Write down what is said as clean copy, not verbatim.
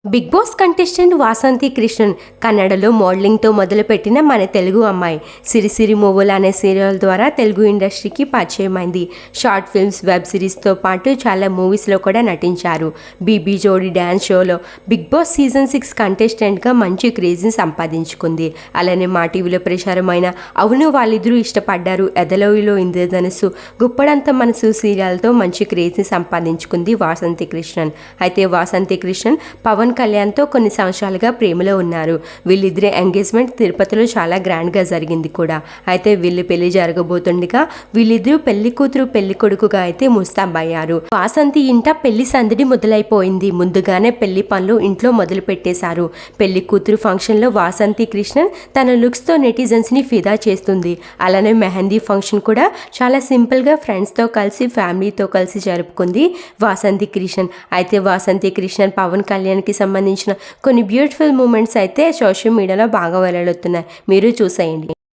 Big Boss contestant Vasanthi Krishnan కన్నడలో మోడలింగ్తో మొదలుపెట్టిన మన తెలుగు అమ్మాయి సిరిసిరి మూవలు అనే సీరియల్ ద్వారా తెలుగు ఇండస్ట్రీకి పరిచయమైంది. షార్ట్ ఫిల్మ్స్, వెబ్ సిరీస్తో పాటు చాలా మూవీస్లో కూడా నటించారు. బీబీ జోడీ డ్యాన్స్ షోలో బిగ్ బాస్ సీజన్ 6 కంటెస్టెంట్గా మంచి క్రేజ్ని సంపాదించుకుంది. అలానే మా టీవీలో ప్రసారమైన అవును వాళ్ళిద్దరూ ఇష్టపడ్డారు, ఎదలోయిలో ఇంద్రధనుస్సు, గుప్పడంత మనసు సీరియల్తో మంచి క్రేజ్ని సంపాదించుకుంది వాసంతి కృష్ణన్. అయితే వాసంతి కృష్ణన్ పవన్ కళ్యాణ్తో కొన్ని సంవత్సరాలుగా ప్రేమలో ఉన్నారు. వీళ్ళిద్దరి ఎంగేజ్మెంట్ తిరుపతిలో చాలా గ్రాండ్గా జరిగింది కూడా. అయితే వీళ్ళు పెళ్లి జరగబోతుండగా వీళ్ళిద్దరూ పెళ్లి కూతురు పెళ్లి కొడుకుగా అయితే ముస్తాబయ్యారు. వాసంతి ఇంట పెళ్లి సందడి మొదలైపోయింది. ముందుగానే పెళ్లి పనులు ఇంట్లో మొదలు పెట్టేశారు. పెళ్లి కూతురు ఫంక్షన్లో వాసంతి కృష్ణన్ తన లుక్స్తో నెటిజన్స్ని ఫిదా చేస్తుంది. అలానే మెహందీ ఫంక్షన్ కూడా చాలా సింపుల్గా ఫ్రెండ్స్తో కలిసి ఫ్యామిలీతో కలిసి జరుపుకుంది వాసంతి కృష్ణన్. అయితే వాసంతి కృష్ణన్ పవన్ కళ్యాణ్కి సంబంధించిన కొన్ని బ్యూటిఫుల్ మూమెంట్స్ అయితే సోషల్ మీడియాలో బాగా వైరల్ అవుతున్నాయి. మీరు చూసేయండి.